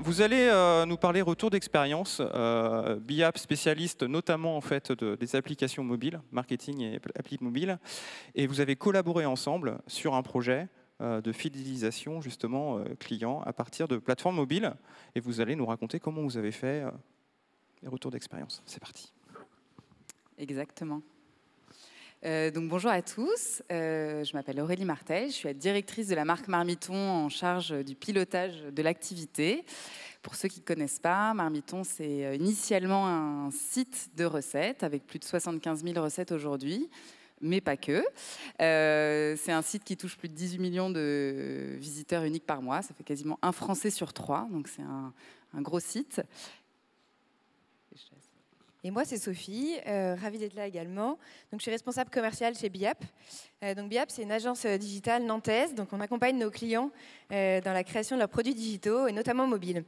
vous allez nous parler retour d'expérience. BIAP spécialiste notamment en fait des applications mobiles, marketing et appli mobile. Et vous avez collaboré ensemble sur un projet de fidélisation justement client à partir de plateformes mobiles. Et vous allez nous raconter comment vous avez fait les retours d'expérience. C'est parti. Exactement. Donc bonjour à tous, je m'appelle Aurélie Martel, je suis la directrice de la marque Marmiton en charge du pilotage de l'activité. Pour ceux qui ne connaissent pas, Marmiton c'est initialement un site de recettes avec plus de 75 000 recettes aujourd'hui, mais pas que. C'est un site qui touche plus de 18 millions de visiteurs uniques par mois, ça fait quasiment un Français sur 3, donc c'est un gros site. Et moi, c'est Sophie, ravie d'être là également. Donc, je suis responsable commerciale chez BIAP. Donc, BIAP, c'est une agence digitale nantaise. Donc, on accompagne nos clients dans la création de leurs produits digitaux, et notamment mobiles.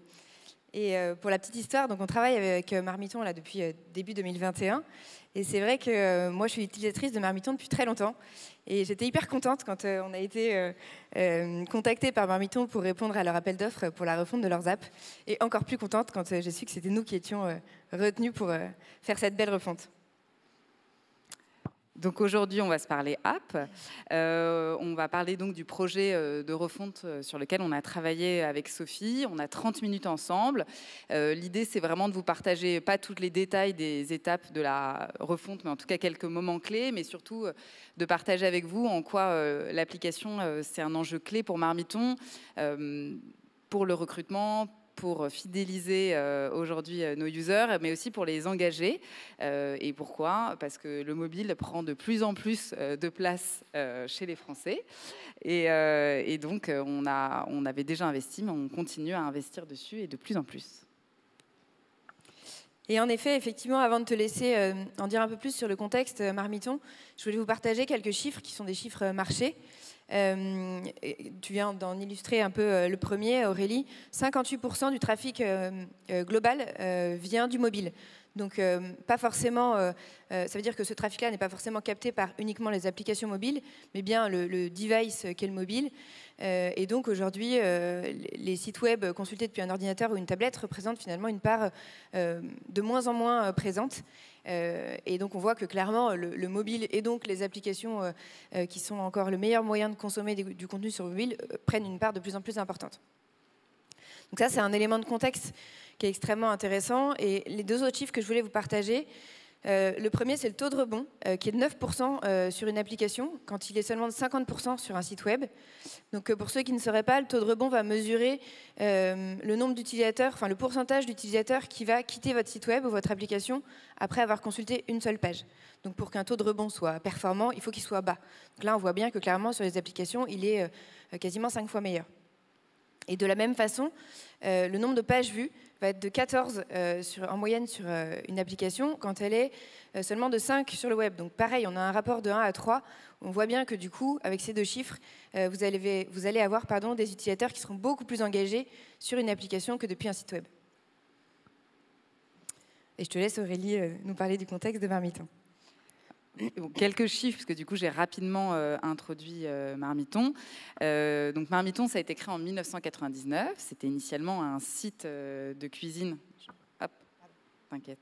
Et pour la petite histoire, donc on travaille avec Marmiton là, depuis début 2021. Et c'est vrai que moi, je suis utilisatrice de Marmiton depuis très longtemps. Et j'étais hyper contente quand on a été contacté par Marmiton pour répondre à leur appel d'offres pour la refonte de leurs apps. Et encore plus contente quand j'ai su que c'était nous qui étions retenus pour faire cette belle refonte. Donc aujourd'hui, on va se parler app. On va parler donc du projet de refonte sur lequel on a travaillé avec Sophie. On a 30 minutes ensemble. L'idée, c'est vraiment de vous partager, pas tous les détails des étapes de la refonte, mais en tout cas quelques moments clés, mais surtout de partager avec vous en quoi l'application, c'est un enjeu clé pour Marmiton, pour le recrutement, pour fidéliser aujourd'hui nos users, mais aussi pour les engager. Et pourquoi? Parce que le mobile prend de plus en plus de place chez les Français. Et donc, on avait déjà investi, mais on continue à investir dessus et de plus en plus. Et en effet, effectivement, avant de te laisser en dire un peu plus sur le contexte Marmiton, je voulais vous partager quelques chiffres qui sont des chiffres marchés. Tu viens d'en illustrer un peu le premier, Aurélie. 58% du trafic global vient du mobile. Donc, pas forcément, ça veut dire que ce trafic-là n'est pas forcément capté par uniquement les applications mobiles, mais bien le device qu'est le mobile. Et donc, aujourd'hui, les sites web consultés depuis un ordinateur ou une tablette représentent finalement une part de moins en moins présente. Et donc, on voit que clairement, le mobile et donc les applications qui sont encore le meilleur moyen de consommer du contenu sur mobile prennent une part de plus en plus importante. Donc ça, c'est un élément de contexte qui est extrêmement intéressant. Et les deux autres chiffres que je voulais vous partager, le premier, c'est le taux de rebond, qui est de 9% sur une application, quand il est seulement de 50% sur un site web. Donc pour ceux qui ne sauraient pas, le taux de rebond va mesurer le nombre d'utilisateurs, enfin le pourcentage d'utilisateurs qui va quitter votre site web ou votre application après avoir consulté une seule page. Donc pour qu'un taux de rebond soit performant, il faut qu'il soit bas. Donc là, on voit bien que clairement, sur les applications, il est quasiment 5 fois meilleur. Et de la même façon, le nombre de pages vues va être de 14 en moyenne sur une application quand elle est seulement de 5 sur le web. Donc pareil, on a un rapport de 1 à 3. On voit bien que du coup, avec ces deux chiffres, vous allez avoir des utilisateurs qui seront beaucoup plus engagés sur une application que depuis un site web. Et je te laisse, Aurélie, nous parler du contexte de Marmiton. Quelques chiffres, parce que du coup, j'ai rapidement introduit Marmiton. Donc Marmiton, ça a été créé en 1999. C'était initialement un site de cuisine. Hop, t'inquiète.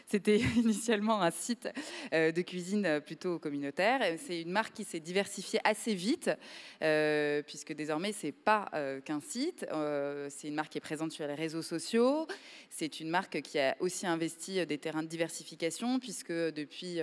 C'était initialement un site de cuisine plutôt communautaire. C'est une marque qui s'est diversifiée assez vite, puisque désormais, ce n'est pas qu'un site. C'est une marque qui est présente sur les réseaux sociaux. C'est une marque qui a aussi investi des terrains de diversification, puisque depuis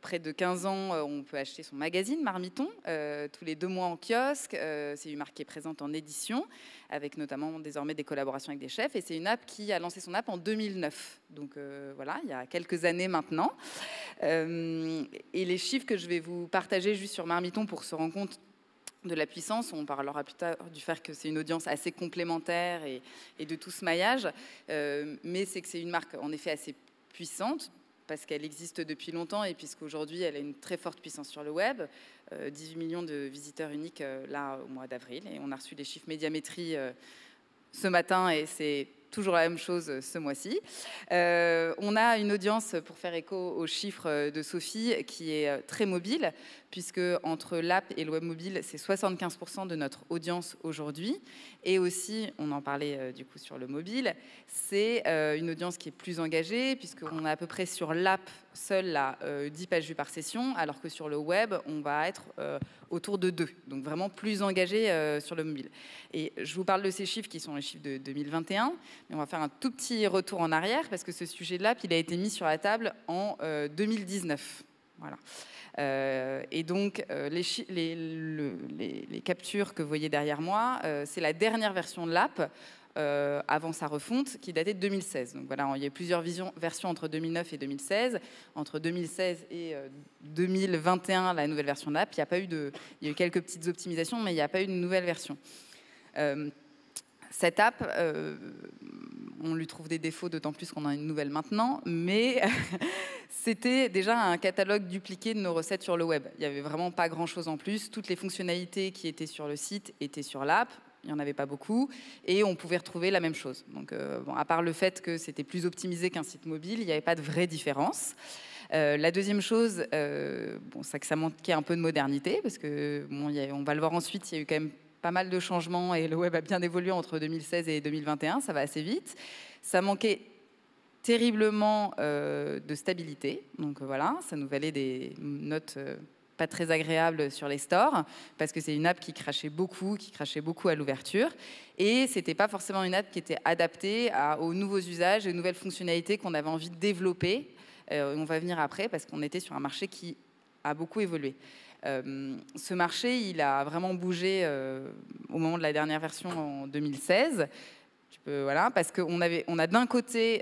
près de 15 ans, on peut acheter son magazine Marmiton, tous les 2 mois en kiosque. C'est une marque qui est présente en édition, avec notamment désormais des collaborations avec des chefs. Et c'est une app qui a lancé son app en 2009. Donc voilà, il y a quelques années maintenant. Et les chiffres que je vais vous partager juste sur Marmiton pour se rendre compte de la puissance, on parlera plus tard du fait que c'est une audience assez complémentaire et de tout ce maillage, mais c'est que c'est une marque en effet assez puissante, parce qu'elle existe depuis longtemps et puisqu'aujourd'hui, elle a une très forte puissance sur le web. 18 millions de visiteurs uniques là au mois d'avril. Et on a reçu les chiffres Médiamétrie ce matin et c'est toujours la même chose ce mois-ci. On a une audience, pour faire écho aux chiffres de Sophie, qui est très mobile, puisque entre l'app et le web mobile, c'est 75% de notre audience aujourd'hui. Et aussi, on en parlait du coup sur le mobile, c'est une audience qui est plus engagée, puisqu'on a à peu près sur l'app seule là, 10 pages vues par session, alors que sur le web, on va être autour de 2. Donc vraiment plus engagé sur le mobile. Et je vous parle de ces chiffres qui sont les chiffres de 2021, mais on va faire un tout petit retour en arrière, parce que ce sujet de l'app, il a été mis sur la table en 2019. Voilà. Et donc, les captures que vous voyez derrière moi, c'est la dernière version de l'app avant sa refonte qui datait de 2016. Donc voilà, il y a eu plusieurs versions entre 2009 et 2016. Entre 2016 et 2021, la nouvelle version de l'app, il y a eu quelques petites optimisations, mais il n'y a pas eu de nouvelle version. Cette app, on lui trouve des défauts, d'autant plus qu'on a une nouvelle maintenant, mais c'était déjà un catalogue dupliqué de nos recettes sur le web. Il n'y avait vraiment pas grand-chose en plus. Toutes les fonctionnalités qui étaient sur le site étaient sur l'app. Il n'y en avait pas beaucoup, et on pouvait retrouver la même chose. Donc, bon, à part le fait que c'était plus optimisé qu'un site mobile, il n'y avait pas de vraie différence. La deuxième chose, bon, c'est que ça manquait un peu de modernité, parce que, bon, on va le voir ensuite, il y a eu quand même pas mal de changements, et le web a bien évolué entre 2016 et 2021, ça va assez vite. Ça manquait terriblement de stabilité, donc voilà, ça nous valait des notes pas très agréable sur les stores, parce que c'est une app qui crachait beaucoup à l'ouverture, et c'était pas forcément une app qui était adaptée aux nouveaux usages et aux nouvelles fonctionnalités qu'on avait envie de développer. On va venir après, parce qu'on était sur un marché qui a beaucoup évolué. Ce marché, il a vraiment bougé au moment de la dernière version en 2016. Voilà, parce qu'on a d'un côté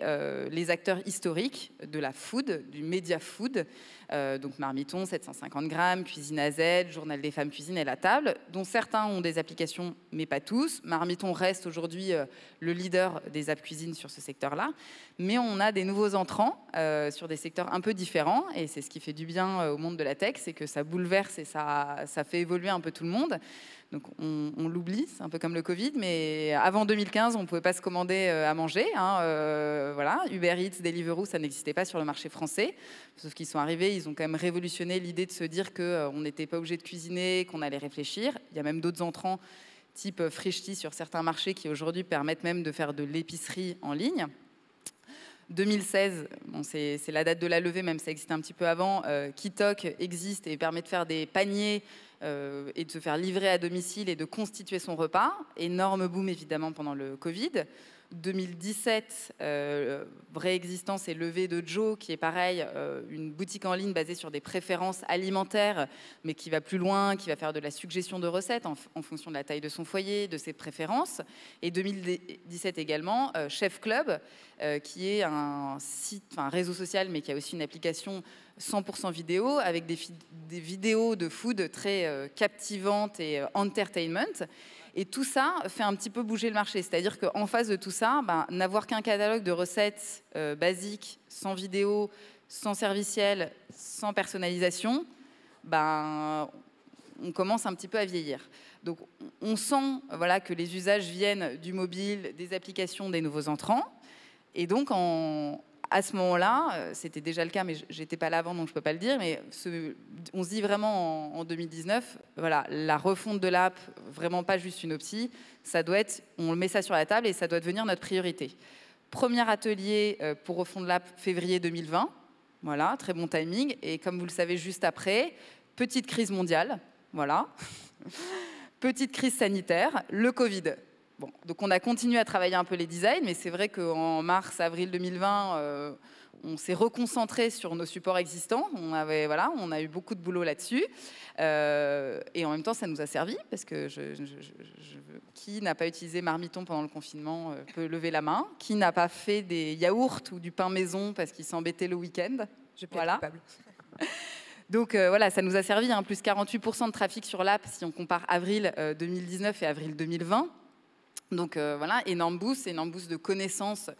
les acteurs historiques de la food, du média food, donc Marmiton, 750 grammes, Cuisine AZ, Journal des femmes cuisine et La Table, dont certains ont des applications, mais pas tous. Marmiton reste aujourd'hui le leader des apps cuisine sur ce secteur-là, mais on a des nouveaux entrants sur des secteurs un peu différents, et c'est ce qui fait du bien au monde de la tech, c'est que ça bouleverse et ça fait évoluer un peu tout le monde. Donc on l'oublie, c'est un peu comme le Covid, mais avant 2015, on ne pouvait pas se commander à manger. Voilà. Uber Eats, Deliveroo, ça n'existait pas sur le marché français. Sauf qu'ils sont arrivés, ils ont quand même révolutionné l'idée de se dire qu'on n'était pas obligé de cuisiner, qu'on allait réfléchir. Il y a même d'autres entrants, type Frishti, sur certains marchés qui aujourd'hui permettent même de faire de l'épicerie en ligne. 2016, bon, c'est la date de la levée, même ça existait un petit peu avant. Kitok existe et permet de faire des paniers et de se faire livrer à domicile et de constituer son repas. Énorme boom évidemment pendant le Covid. 2017, vraie existence et levée de Joe, qui est pareil, une boutique en ligne basée sur des préférences alimentaires, mais qui va plus loin, qui va faire de la suggestion de recettes en fonction de la taille de son foyer, de ses préférences. Et 2017 également, Chef Club, qui est un site, enfin un réseau social, mais qui a aussi une application 100% vidéo, avec des vidéos de food très captivantes et entertainment. Et tout ça fait un petit peu bouger le marché. C'est-à-dire qu'en face de tout ça, n'avoir qu'un catalogue de recettes basiques, sans vidéo, sans serviciel, sans personnalisation, on commence un petit peu à vieillir. Donc on sent voilà, que les usages viennent du mobile, des applications, des nouveaux entrants. Et donc à ce moment-là, c'était déjà le cas, mais j'étais pas là avant, donc je peux pas le dire, mais on se dit vraiment en 2019, voilà, la refonte de l'app, vraiment pas juste une optie, ça doit être, on met ça sur la table et ça doit devenir notre priorité. Premier atelier pour refondre l'app, février 2020, voilà, très bon timing, et comme vous le savez juste après, petite crise mondiale, voilà, petite crise sanitaire, le Covid. Bon, donc on a continué à travailler un peu les designs, mais c'est vrai qu'en mars-avril 2020, on s'est reconcentré sur nos supports existants. On a eu beaucoup de boulot là-dessus. Et en même temps, ça nous a servi, parce que qui n'a pas utilisé Marmiton pendant le confinement peut lever la main. Qui n'a pas fait des yaourts ou du pain maison parce qu'il s'embêtait le week-end? Je peux être coupable. Donc voilà, ça nous a servi, hein, plus 48% de trafic sur l'app si on compare avril 2019 et avril 2020. Donc voilà, énorme boost de connaissances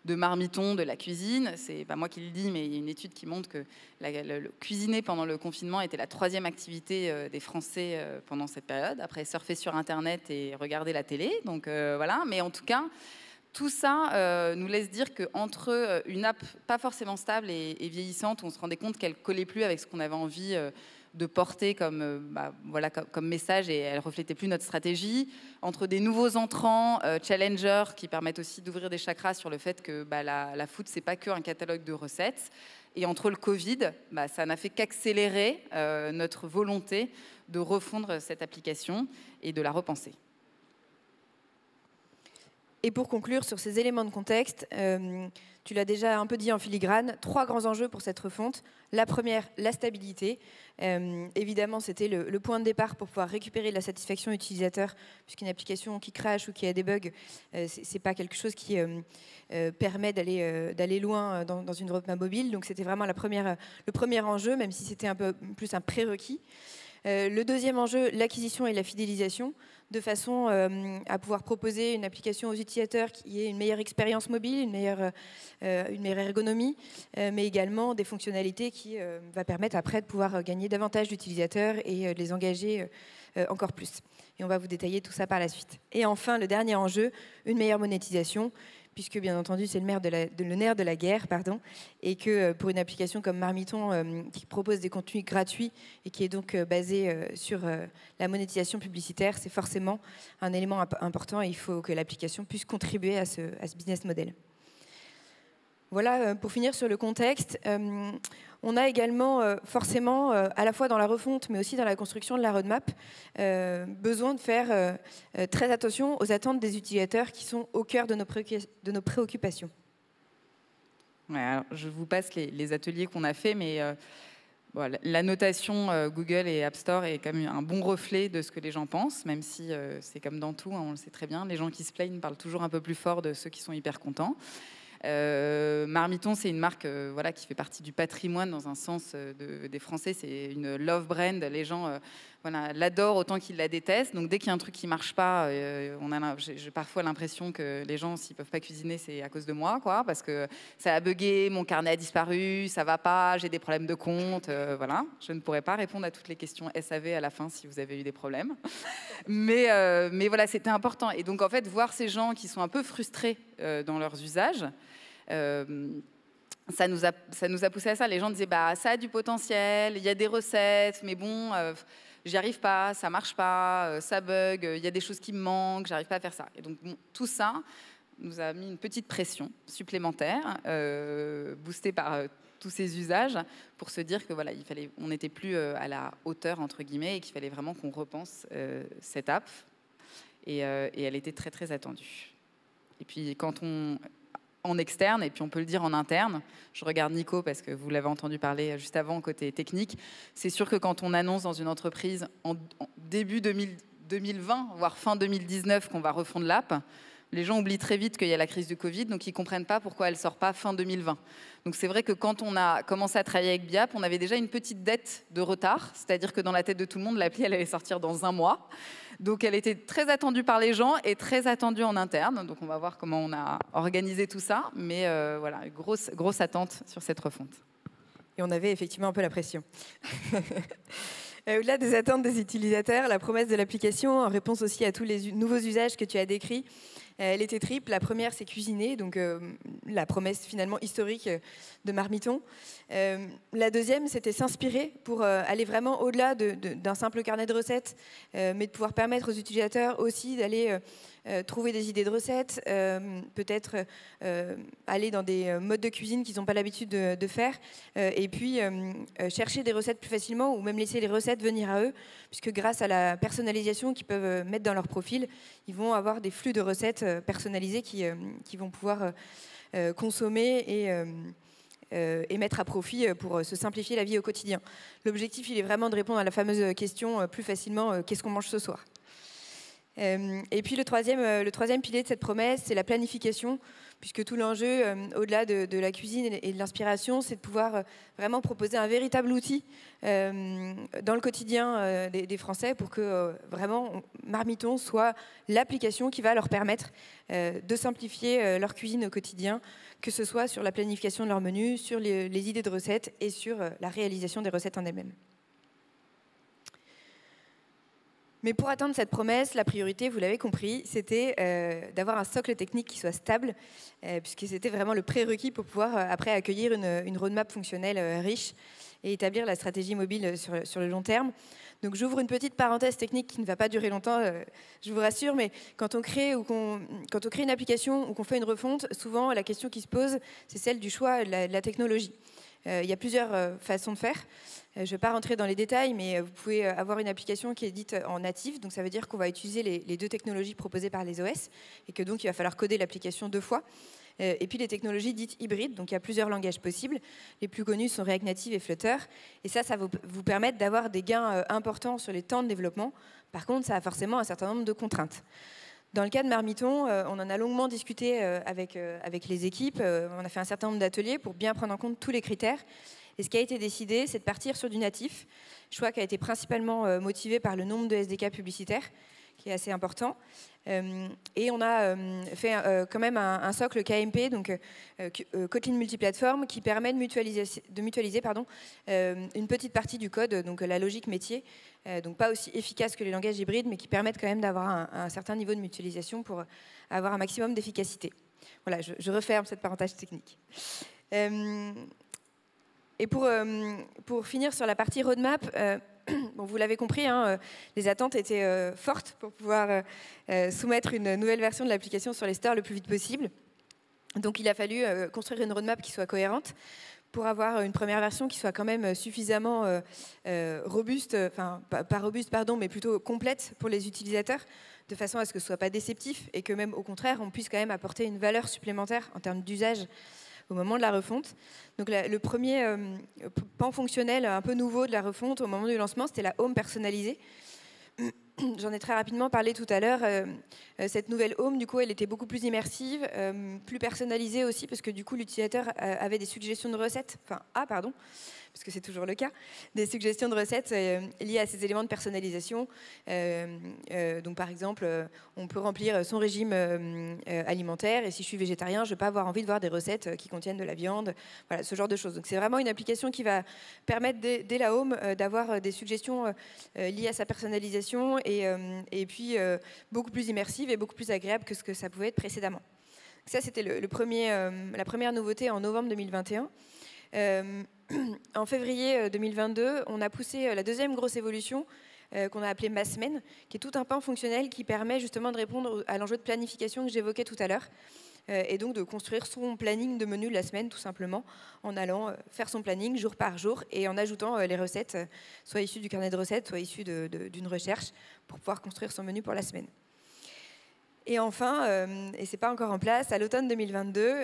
de Marmiton, de la cuisine. C'est pas moi qui le dis, mais il y a une étude qui montre que le cuisiner pendant le confinement était la 3e activité des Français pendant cette période, après surfer sur Internet et regarder la télé. Donc voilà, mais en tout cas, Tout ça nous laisse dire qu'entre une app pas forcément stable et vieillissante, on se rendait compte qu'elle ne collait plus avec ce qu'on avait envie de porter comme message, et elle ne reflétait plus notre stratégie. Entre des nouveaux entrants, challengers, qui permettent aussi d'ouvrir des chakras sur le fait que la food, ce n'est pas qu'un catalogue de recettes. Et entre le Covid, ça n'a fait qu'accélérer notre volonté de refondre cette application et de la repenser. Et pour conclure sur ces éléments de contexte, tu l'as déjà un peu dit en filigrane, 3 grands enjeux pour cette refonte. La première, la stabilité. Évidemment, c'était le point de départ pour pouvoir récupérer la satisfaction utilisateur, puisqu'une application qui crache ou qui a des bugs, ce n'est pas quelque chose qui permet d'aller loin dans une roadmap mobile. Donc c'était vraiment le premier enjeu, même si c'était un peu plus un prérequis. Le deuxième enjeu, l'acquisition et la fidélisation, de façon à pouvoir proposer une application aux utilisateurs qui ait une meilleure expérience mobile, une meilleure ergonomie, mais également des fonctionnalités qui va permettre après de pouvoir gagner davantage d'utilisateurs et de les engager encore plus. Et on va vous détailler tout ça par la suite. Et enfin, le dernier enjeu, une meilleure monétisation, puisque bien entendu c'est le nerf de la guerre, et que pour une application comme Marmiton qui propose des contenus gratuits et qui est donc basée sur la monétisation publicitaire, c'est forcément un élément important et il faut que l'application puisse contribuer à ce business model. Voilà, pour finir sur le contexte, on a également forcément, à la fois dans la refonte, mais aussi dans la construction de la roadmap, besoin de faire très attention aux attentes des utilisateurs qui sont au cœur de nos préoccupations. Ouais, alors, je vous passe les ateliers qu'on a faits, mais la notation Google et App Store est quand même un bon reflet de ce que les gens pensent, même si c'est comme dans tout, hein, on le sait très bien, les gens qui se plaignent parlent toujours un peu plus fort de ceux qui sont hyper contents. Marmiton, c'est une marque qui fait partie du patrimoine dans un sens des Français. C'est une love brand. Les gens l'adorent autant qu'ils la détestent. Donc dès qu'il y a un truc qui marche pas, j'ai parfois l'impression que les gens, s'ils peuvent pas cuisiner, c'est à cause de moi, parce que ça a bugué, mon carnet a disparu, ça va pas, j'ai des problèmes de compte. Voilà, je ne pourrais pas répondre à toutes les questions SAV à la fin si vous avez eu des problèmes. Mais voilà, c'était important. Et donc en fait, voir ces gens qui sont un peu frustrés dans leurs usages. Ça nous a poussé à ça. Les gens disaient ça a du potentiel, il y a des recettes, mais bon, j'y arrive pas, ça marche pas, ça bug, il y a des choses qui me manquent, j'arrive pas à faire ça. Et donc tout ça nous a mis une petite pression supplémentaire, boostée par tous ces usages, pour se dire que on n'était plus à la hauteur entre guillemets et qu'il fallait vraiment qu'on repense cette app. Et elle était très très attendue. Et puis quand en externe, et puis on peut le dire en interne, je regarde Nico parce que vous l'avez entendu parler juste avant côté technique, c'est sûr que quand on annonce dans une entreprise en début 2020, voire fin 2019 qu'on va refondre l'app, les gens oublient très vite qu'il y a la crise du Covid, donc ils ne comprennent pas pourquoi elle ne sort pas fin 2020. Donc c'est vrai que quand on a commencé à travailler avec Biap, on avait déjà une petite dette de retard, c'est-à-dire que dans la tête de tout le monde, l'appli elle allait sortir dans 1 mois. Donc elle était très attendue par les gens et très attendue en interne. Donc on va voir comment on a organisé tout ça, mais voilà, grosse attente sur cette refonte. Et on avait effectivement un peu la pression. Au-delà des attentes des utilisateurs, la promesse de l'application, en réponse aussi à tous les nouveaux usages que tu as décrits, elle était triple. La première, c'est cuisiner, donc la promesse finalement historique de Marmiton. La deuxième, c'était s'inspirer pour aller vraiment au-delà d'un simple carnet de recettes, mais de pouvoir permettre aux utilisateurs aussi d'aller trouver des idées de recettes, peut-être aller dans des modes de cuisine qu'ils n'ont pas l'habitude de faire, et puis chercher des recettes plus facilement ou même laisser les recettes venir à eux, puisque grâce à la personnalisation qu'ils peuvent mettre dans leur profil, ils vont avoir des flux de recettes personnalisés qui vont pouvoir consommer et mettre à profit pour se simplifier la vie au quotidien. L'objectif, il est vraiment de répondre à la fameuse question plus facilement, qu'est-ce qu'on mange ce soir ? Et puis le troisième pilier de cette promesse, c'est la planification, puisque tout l'enjeu, au-delà de la cuisine et de l'inspiration, c'est de pouvoir vraiment proposer un véritable outil dans le quotidien des Français pour que vraiment Marmiton soit l'application qui va leur permettre de simplifier leur cuisine au quotidien, que ce soit sur la planification de leur menu, sur les idées de recettes et sur la réalisation des recettes en elles-mêmes. Mais pour atteindre cette promesse, la priorité, vous l'avez compris, c'était d'avoir un socle technique qui soit stable, puisque c'était vraiment le prérequis pour pouvoir après accueillir une roadmap fonctionnelle riche et établir la stratégie mobile sur le long terme. Donc j'ouvre une petite parenthèse technique qui ne va pas durer longtemps, je vous rassure, mais quand on crée une application ou qu'on fait une refonte, souvent la question qui se pose, c'est celle du choix de la technologie. Il y a plusieurs façons de faire. Je ne vais pas rentrer dans les détails, mais vous pouvez avoir une application qui est dite en native. Donc ça veut dire qu'on va utiliser les deux technologies proposées par les OS et que donc il va falloir coder l'application 2 fois. Et puis les technologies dites hybrides, donc il y a plusieurs langages possibles. Les plus connus sont React Native et Flutter. Et ça va vous permettre d'avoir des gains importants sur les temps de développement. Par contre, ça a forcément un certain nombre de contraintes. Dans le cas de Marmiton, on en a longuement discuté avec les équipes. On a fait un certain nombre d'ateliers pour bien prendre en compte tous les critères. Et ce qui a été décidé, c'est de partir sur du natif, choix qui a été principalement motivé par le nombre de SDK publicitaires, qui est assez important. Et on a fait quand même un socle KMP, donc Kotlin multiplateforme, qui permet de mutualiser une petite partie du code, donc la logique métier, donc pas aussi efficace que les langages hybrides, mais qui permettent quand même d'avoir un certain niveau de mutualisation pour avoir un maximum d'efficacité. Voilà, je referme cette parenthèse technique. Et pour finir sur la partie roadmap, bon, vous l'avez compris, hein, les attentes étaient fortes pour pouvoir soumettre une nouvelle version de l'application sur les stores le plus vite possible. Donc il a fallu construire une roadmap qui soit cohérente pour avoir une première version qui soit quand même suffisamment robuste, enfin pas robuste, pardon, mais plutôt complète pour les utilisateurs, de façon à ce que ce ne soit pas déceptif et que même au contraire, on puisse quand même apporter une valeur supplémentaire en termes d'usage au moment de la refonte. Donc le premier pan fonctionnel un peu nouveau de la refonte au moment du lancement, c'était la home personnalisée. J'en ai très rapidement parlé tout à l'heure. Cette nouvelle home, du coup, elle était beaucoup plus immersive, plus personnalisée aussi, parce que du coup, l'utilisateur avait des suggestions de recettes, parce que c'est toujours le cas, des suggestions de recettes liées à ces éléments de personnalisation. Donc par exemple, on peut remplir son régime alimentaire, et si je suis végétarien, je ne vais pas avoir envie de voir des recettes qui contiennent de la viande, voilà, ce genre de choses. Donc c'est vraiment une application qui va permettre dès la home d'avoir des suggestions liées à sa personnalisation et puis beaucoup plus immersive et beaucoup plus agréable que ce que ça pouvait être précédemment. Ça, c'était la première nouveauté en novembre 2021. En février 2022, on a poussé la deuxième grosse évolution qu'on a appelée ma semaine, qui est tout un pan fonctionnel qui permet justement de répondre à l'enjeu de planification que j'évoquais tout à l'heure, et donc de construire son planning de menu de la semaine tout simplement en allant faire son planning jour par jour et en ajoutant les recettes, soit issues du carnet de recettes, soit issues d'une recherche pour pouvoir construire son menu pour la semaine. Et enfin, et ce n'est pas encore en place, à l'automne 2022,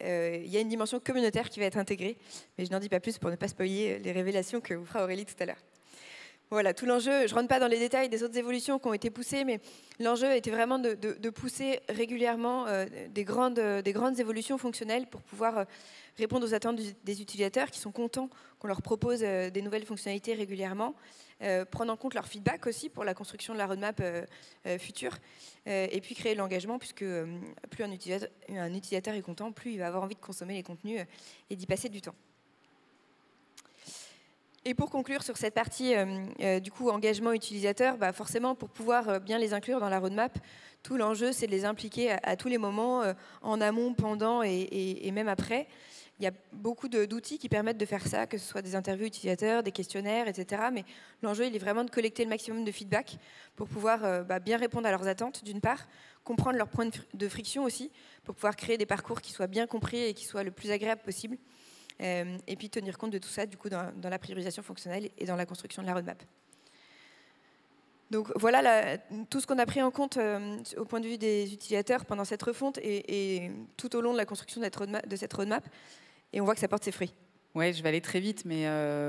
il y a une dimension communautaire qui va être intégrée, mais je n'en dis pas plus pour ne pas spoiler les révélations que vous fera Aurélie tout à l'heure. Voilà, tout l'enjeu, je ne rentre pas dans les détails des autres évolutions qui ont été poussées, mais l'enjeu était vraiment de pousser régulièrement des grandes évolutions fonctionnelles pour pouvoir répondre aux attentes des utilisateurs qui sont contents qu'on leur propose des nouvelles fonctionnalités régulièrement, prendre en compte leur feedback aussi pour la construction de la roadmap future, et puis créer de l'engagement, puisque plus un utilisateur est content, plus il va avoir envie de consommer les contenus et d'y passer du temps. Et pour conclure sur cette partie du coup engagement utilisateur, forcément pour pouvoir bien les inclure dans la roadmap, tout l'enjeu c'est de les impliquer à tous les moments, en amont, pendant et même après. Il y a beaucoup d'outils qui permettent de faire ça, que ce soit des interviews utilisateurs, des questionnaires, etc. Mais l'enjeu il est vraiment de collecter le maximum de feedback pour pouvoir bien répondre à leurs attentes d'une part, comprendre leurs points de friction aussi, pour pouvoir créer des parcours qui soient bien compris et qui soient le plus agréables possible. Et puis tenir compte de tout ça du coup dans la priorisation fonctionnelle et dans la construction de la roadmap. Donc voilà tout ce qu'on a pris en compte au point de vue des utilisateurs pendant cette refonte et tout au long de la construction de cette roadmap, et on voit que ça porte ses fruits. Ouais, je vais aller très vite, mais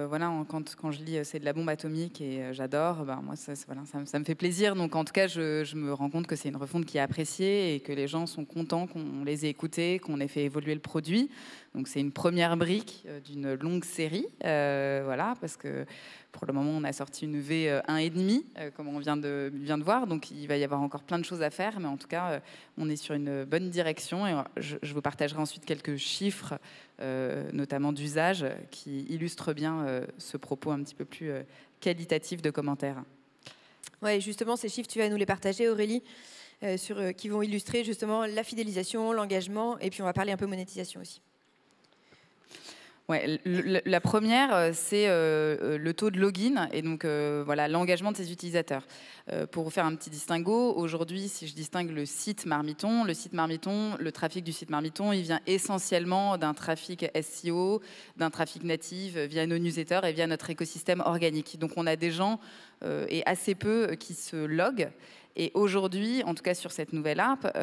voilà, quand je lis c'est de la bombe atomique et j'adore, moi ça me fait plaisir. Donc en tout cas, je me rends compte que c'est une refonte qui est appréciée et que les gens sont contents qu'on les ait écoutés, qu'on ait fait évoluer le produit. Donc c'est une première brique d'une longue série, voilà, parce que pour le moment on a sorti une V 1,5, comme on vient de voir. Donc il va y avoir encore plein de choses à faire, mais en tout cas on est sur une bonne direction. Et je vous partagerai ensuite quelques chiffres, notamment d'usage, qui illustrent bien ce propos un petit peu plus qualitatif de commentaires. Ouais, justement, ces chiffres, tu vas nous les partager, Aurélie, qui vont illustrer justement la fidélisation, l'engagement, et puis on va parler un peu monétisation aussi. Ouais, la première, c'est le taux de login et donc voilà, l'engagement de ses utilisateurs. Pour vous faire un petit distinguo, aujourd'hui, si je distingue le site Marmiton, le trafic du site Marmiton, il vient essentiellement d'un trafic SEO, d'un trafic natif via nos newsletters et via notre écosystème organique. Donc on a des gens et assez peu qui se loguent. Et aujourd'hui, en tout cas sur cette nouvelle app,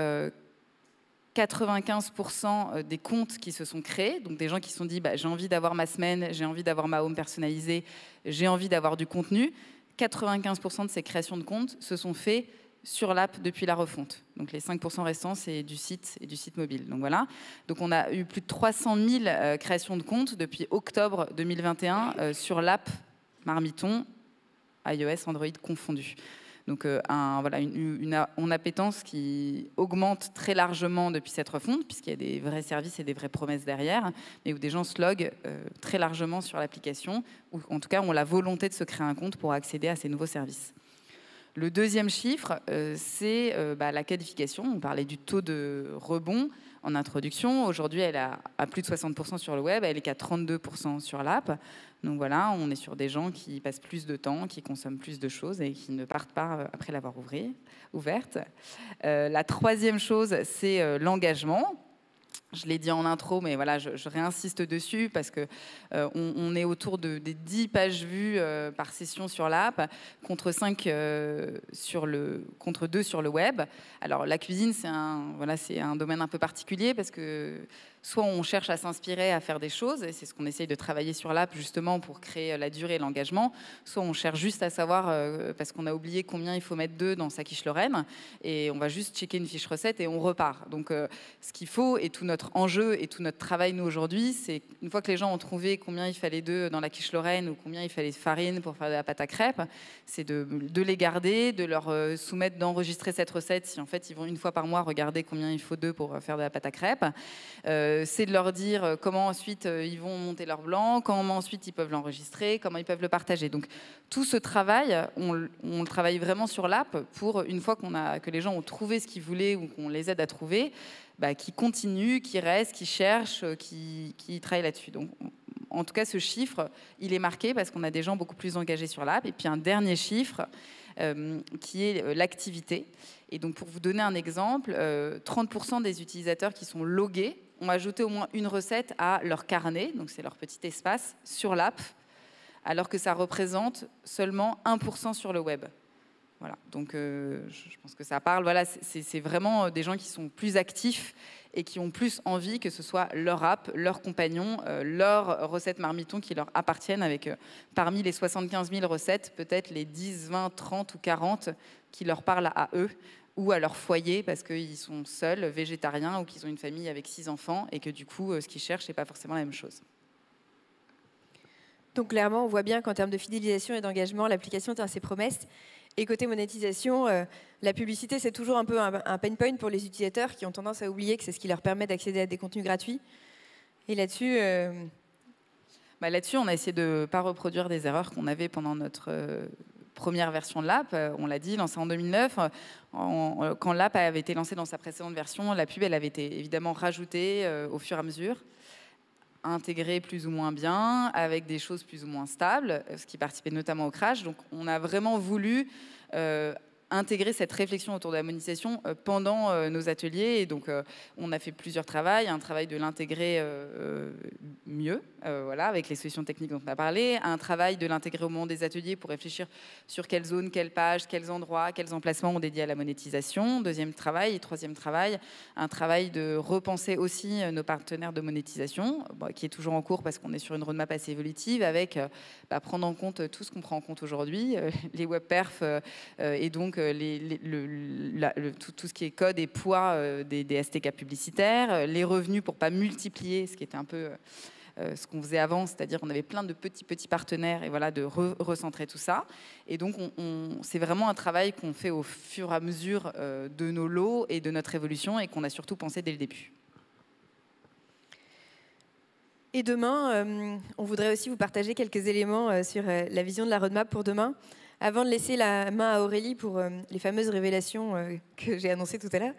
95% des comptes qui se sont créés, donc des gens qui se sont dit j'ai envie d'avoir ma semaine, j'ai envie d'avoir ma home personnalisée, j'ai envie d'avoir du contenu, 95% de ces créations de comptes se sont faits sur l'app depuis la refonte. Donc les 5% restants, c'est du site et du site mobile. Donc voilà. Donc on a eu plus de 300 000 créations de comptes depuis octobre 2021 sur l'app Marmiton, iOS, Android confondus. Donc voilà, une appétence qui augmente très largement depuis cette refonte, puisqu'il y a des vrais services et des vraies promesses derrière, mais où des gens se loguent très largement sur l'application, ou en tout cas ont la volonté de se créer un compte pour accéder à ces nouveaux services. Le deuxième chiffre, c'est la qualification. On parlait du taux de rebond en introduction. Aujourd'hui, elle est à plus de 60% sur le web, elle est qu'à 32% sur l'app. Donc voilà, on est sur des gens qui passent plus de temps, qui consomment plus de choses et qui ne partent pas après l'avoir ouverte. La troisième chose, c'est l'engagement. Je l'ai dit en intro, mais voilà, je réinsiste dessus parce que on est autour des 10 pages vues par session sur l'app, contre 2 sur le web. Alors la cuisine, c'est un domaine un peu particulier parce que soit on cherche à s'inspirer, à faire des choses, et c'est ce qu'on essaye de travailler sur l'app justement pour créer la durée et l'engagement, soit on cherche juste à savoir, parce qu'on a oublié combien il faut mettre d'œufs dans sa quiche Lorraine, et on va juste checker une fiche recette et on repart. Donc ce qu'il faut, et tout notre enjeu et tout notre travail nous aujourd'hui, c'est une fois que les gens ont trouvé combien il fallait d'œufs dans la quiche Lorraine ou combien il fallait de farine pour faire de la pâte à crêpes, c'est de les garder, de leur soumettre d'enregistrer cette recette si en fait ils vont une fois par mois regarder combien il faut d'œufs pour faire de la pâte à crêpes. C'est de leur dire comment ensuite ils vont monter leur blanc, comment ensuite ils peuvent l'enregistrer, comment ils peuvent le partager. Donc tout ce travail, on le travaille vraiment sur l'app pour, une fois que les gens ont trouvé ce qu'ils voulaient ou qu'on les aide à trouver, qui continuent, qui restent, qui cherchent, qui travaillent là-dessus. Donc en tout cas, ce chiffre, il est marqué parce qu'on a des gens beaucoup plus engagés sur l'app. Et puis un dernier chiffre qui est l'activité. Et donc pour vous donner un exemple, 30% des utilisateurs qui sont logués ont ajouté au moins une recette à leur carnet, donc c'est leur petit espace, sur l'app, alors que ça représente seulement 1% sur le web. Voilà, donc je pense que ça parle. Voilà, c'est vraiment des gens qui sont plus actifs et qui ont plus envie que ce soit leur app, leur compagnon, leur recette Marmiton qui leur appartiennent, avec parmi les 75 000 recettes, peut-être les 10, 20, 30 ou 40 qui leur parlent à eux ou à leur foyer parce qu'ils sont seuls, végétariens, ou qu'ils ont une famille avec 6 enfants et que du coup, ce qu'ils cherchent n'est pas forcément la même chose. Donc clairement, on voit bien qu'en termes de fidélisation et d'engagement, l'application tient ses promesses. Et côté monétisation, la publicité, c'est toujours un peu un pain point pour les utilisateurs qui ont tendance à oublier que c'est ce qui leur permet d'accéder à des contenus gratuits. Et là-dessus... Là-dessus, on a essayé de ne pas reproduire des erreurs qu'on avait pendant notre première version de l'app. On l'a dit, lancée en 2009. Quand l'app avait été lancée dans sa précédente version, la pub, elle avait été évidemment rajoutée au fur et à mesure, intégrée plus ou moins bien, avec des choses plus ou moins stables, ce qui participait notamment au crash. Donc on a vraiment voulu intégrer cette réflexion autour de la monétisation pendant nos ateliers. Et donc on a fait plusieurs travaux. Un travail de l'intégrer mieux, voilà, avec les solutions techniques dont on a parlé. Un travail de l'intégrer au moment des ateliers pour réfléchir sur quelles zones, quelles pages, quels endroits, quels emplacements on dédie à la monétisation. Deuxième travail. Et troisième travail, un travail de repenser aussi nos partenaires de monétisation, qui est toujours en cours parce qu'on est sur une roadmap assez évolutive, avec prendre en compte tout ce qu'on prend en compte aujourd'hui, les web perfs et donc tout ce qui est code et poids des STK publicitaires, les revenus pour ne pas multiplier, ce qui était un peu ce qu'on faisait avant, c'est-à-dire qu'on avait plein de petits partenaires, et voilà, de recentrer tout ça. Et donc c'est vraiment un travail qu'on fait au fur et à mesure de nos lots et de notre évolution, et qu'on a surtout pensé dès le début. Et demain, on voudrait aussi vous partager quelques éléments sur la vision de la roadmap pour demain. Avant de laisser la main à Aurélie pour les fameuses révélations que j'ai annoncées tout à l'heure,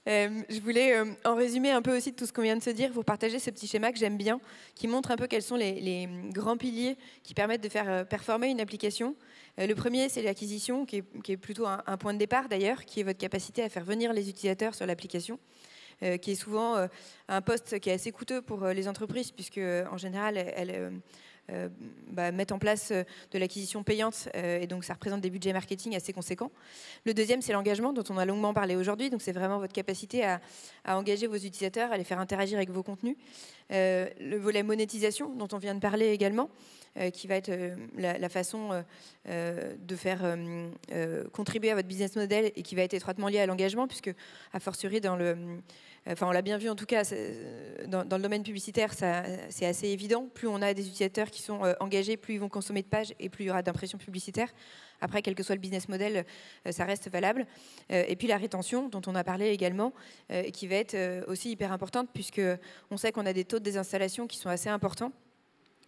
je voulais en résumer un peu aussi de tout ce qu'on vient de se dire, vous partager ce petit schéma que j'aime bien, qui montre un peu quels sont les grands piliers qui permettent de faire performer une application. Le premier, c'est l'acquisition, qui est plutôt un point de départ d'ailleurs, qui est votre capacité à faire venir les utilisateurs sur l'application. Qui est souvent un poste qui est assez coûteux pour les entreprises, puisque en général, elles mettent en place de l'acquisition payante, et donc ça représente des budgets marketing assez conséquents. Le deuxième, c'est l'engagement, dont on a longuement parlé aujourd'hui. Donc c'est vraiment votre capacité à engager vos utilisateurs, à les faire interagir avec vos contenus. Le volet monétisation, dont on vient de parler également, qui va être la façon de faire contribuer à votre business model et qui va être étroitement lié à l'engagement, puisque, a fortiori, on l'a bien vu en tout cas, dans le domaine publicitaire, c'est assez évident. Plus on a des utilisateurs qui sont engagés, plus ils vont consommer de pages et plus il y aura d'impressions publicitaires. Après, quel que soit le business model, ça reste valable. Et puis la rétention, dont on a parlé également, qui va être aussi hyper importante, puisqu'on sait qu'on a des taux de désinstallation qui sont assez importants,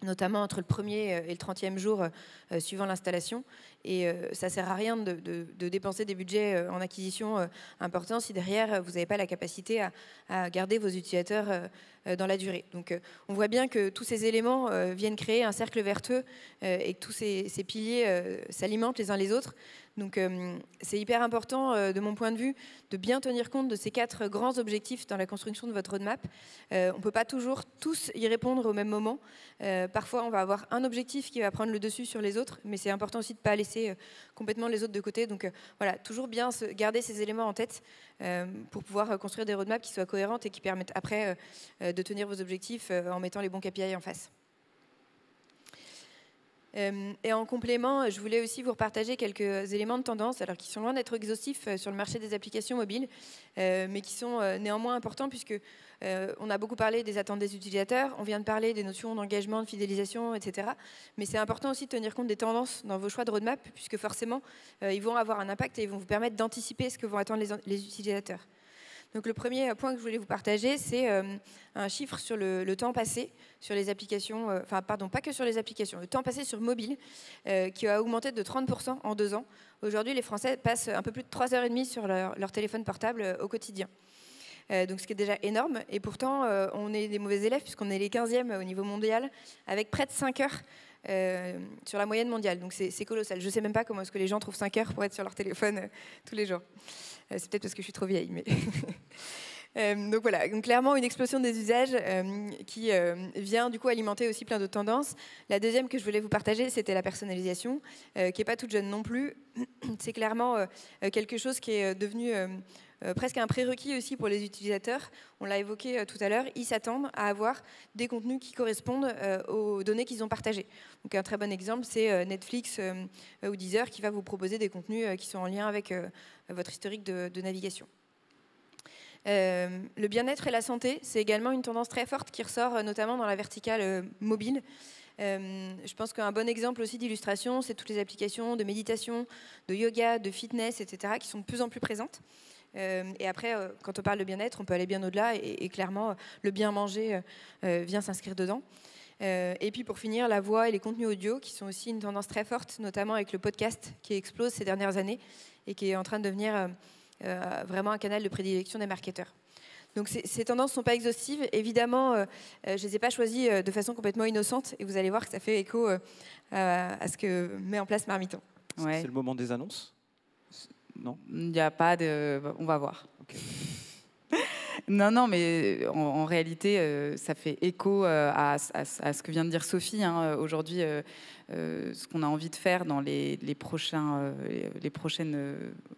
notamment entre le 1er et le 30e jour suivant l'installation. Et ça ne sert à rien de dépenser des budgets en acquisition importants si derrière, vous n'avez pas la capacité à garder vos utilisateurs dans la durée. Donc on voit bien que tous ces éléments viennent créer un cercle vertueux et que tous ces piliers s'alimentent les uns les autres. Donc c'est hyper important, de mon point de vue, de bien tenir compte de ces 4 grands objectifs dans la construction de votre roadmap. On ne peut pas toujours tous y répondre au même moment. Parfois, on va avoir un objectif qui va prendre le dessus sur les autres, mais c'est important aussi de ne pas laisser complètement les autres de côté. Donc voilà, toujours bien garder ces éléments en tête pour pouvoir construire des roadmaps qui soient cohérentes et qui permettent après de tenir vos objectifs en mettant les bons KPI en face. Et en complément, je voulais aussi vous repartager quelques éléments de tendance, alors qui sont loin d'être exhaustifs sur le marché des applications mobiles, mais qui sont néanmoins importants, puisque on a beaucoup parlé des attentes des utilisateurs, on vient de parler des notions d'engagement, de fidélisation, etc. Mais c'est important aussi de tenir compte des tendances dans vos choix de roadmap, puisque forcément, ils vont avoir un impact et ils vont vous permettre d'anticiper ce que vont attendre les utilisateurs. Donc le premier point que je voulais vous partager, c'est un chiffre sur le temps passé sur les applications, pas que sur les applications, le temps passé sur mobile, qui a augmenté de 30% en 2 ans. Aujourd'hui, les Français passent un peu plus de 3h30 sur leur téléphone portable au quotidien. Donc ce qui est déjà énorme, et pourtant on est des mauvais élèves puisqu'on est les 15e au niveau mondial, avec près de 5 heures sur la moyenne mondiale. Donc c'est colossal. Je ne sais même pas comment est-ce que les gens trouvent 5 heures pour être sur leur téléphone tous les jours. C'est peut-être parce que je suis trop vieille, mais... donc voilà, donc clairement une explosion des usages qui vient du coup alimenter aussi plein d'autres tendances. La deuxième que je voulais vous partager, c'était la personnalisation, qui n'est pas toute jeune non plus. C'est clairement quelque chose qui est devenu presque un prérequis aussi pour les utilisateurs. On l'a évoqué tout à l'heure, ils s'attendent à avoir des contenus qui correspondent aux données qu'ils ont partagées. Donc un très bon exemple, c'est Netflix ou Deezer qui va vous proposer des contenus qui sont en lien avec votre historique de navigation. Le bien-être et la santé, c'est également une tendance très forte qui ressort notamment dans la verticale mobile. Je pense qu'un bon exemple aussi d'illustration, c'est toutes les applications de méditation, de yoga, de fitness, etc., qui sont de plus en plus présentes. Et après, quand on parle de bien-être, on peut aller bien au-delà, et clairement, le bien manger vient s'inscrire dedans. Et puis pour finir, la voix et les contenus audio, qui sont aussi une tendance très forte, notamment avec le podcast qui explose ces dernières années et qui est en train de devenir vraiment un canal de prédilection des marketeurs. Donc ces tendances ne sont pas exhaustives. Évidemment, je ne les ai pas choisies de façon complètement innocente, et vous allez voir que ça fait écho à ce que met en place Marmiton. Ouais. C'est le moment des annonces? Non, il n'y a pas de... On va voir. Okay. Non, mais en réalité, ça fait écho à ce que vient de dire Sophie. Hein. Aujourd'hui, ce qu'on a envie de faire dans les prochaines,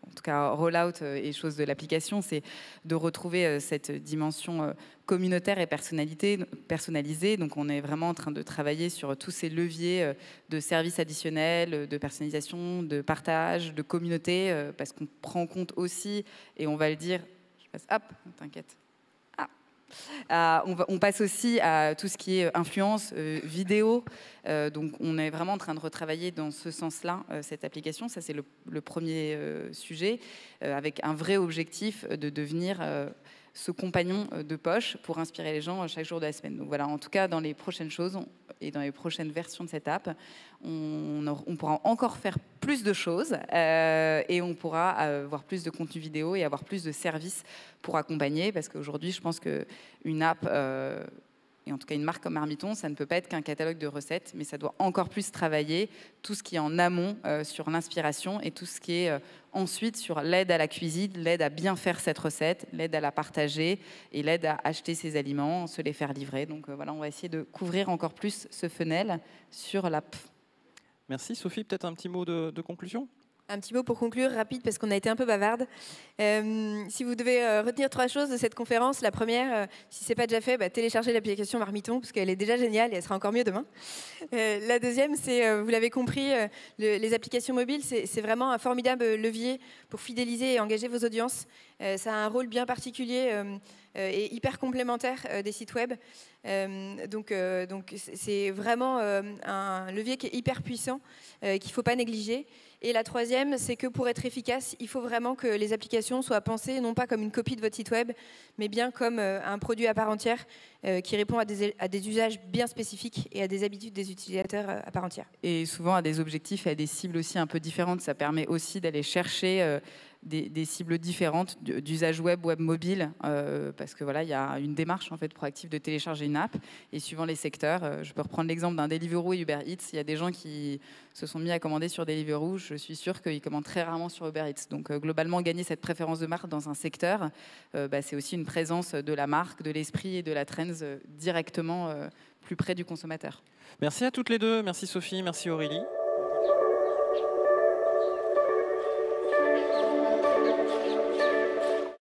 en tout cas, roll-out et choses de l'application, c'est de retrouver cette dimension communautaire et personnalisée. Donc, on est vraiment en train de travailler sur tous ces leviers de services additionnels, de personnalisation, de partage, de communauté, parce qu'on prend en compte aussi, et on va le dire... Hop, t'inquiète. On passe aussi à tout ce qui est influence, vidéo. Donc, on est vraiment en train de retravailler dans ce sens-là cette application. Ça, c'est le premier sujet, avec un vrai objectif de devenir ce compagnon de poche pour inspirer les gens chaque jour de la semaine. Donc voilà, en tout cas, dans les prochaines choses et dans les prochaines versions de cette app, on pourra encore faire plus de choses et on pourra avoir plus de contenu vidéo et avoir plus de services pour accompagner, parce qu'aujourd'hui, je pense qu'une app... et en tout cas une marque comme Marmiton, ça ne peut pas être qu'un catalogue de recettes, mais ça doit encore plus travailler tout ce qui est en amont sur l'inspiration et tout ce qui est ensuite sur l'aide à la cuisine, l'aide à bien faire cette recette, l'aide à la partager et l'aide à acheter ses aliments, se les faire livrer. Donc voilà, on va essayer de couvrir encore plus ce funnel sur l'app. Merci Sophie, peut-être un petit mot de conclusion ? Un petit mot pour conclure, rapide, parce qu'on a été un peu bavarde. Si vous devez retenir 3 choses de cette conférence, la première, si ce n'est pas déjà fait, téléchargez l'application Marmiton, parce qu'elle est déjà géniale et elle sera encore mieux demain. La deuxième, c'est, vous l'avez compris, les applications mobiles, c'est vraiment un formidable levier pour fidéliser et engager vos audiences. Ça a un rôle bien particulier et hyper complémentaire des sites web. Donc c'est vraiment un levier qui est hyper puissant, qu'il ne faut pas négliger. Et la troisième, c'est que pour être efficace, il faut vraiment que les applications soient pensées non pas comme une copie de votre site web, mais bien comme un produit à part entière qui répond à des usages bien spécifiques et à des habitudes des utilisateurs à part entière. Et souvent à des objectifs et à des cibles aussi un peu différentes. Ça permet aussi d'aller chercher des cibles différentes d'usage web mobile, parce que voilà, il y a une démarche en fait proactive de télécharger une app. Et suivant les secteurs, je peux reprendre l'exemple d'un Deliveroo et Uber Eats. Il y a des gens qui se sont mis à commander sur Deliveroo. Je suis sûre qu'ils commandent très rarement sur Uber Eats. Donc globalement, gagner cette préférence de marque dans un secteur, c'est aussi une présence de la marque, de l'esprit et de la trends directement plus près du consommateur. Merci à toutes les deux. Merci Sophie, merci Aurélie.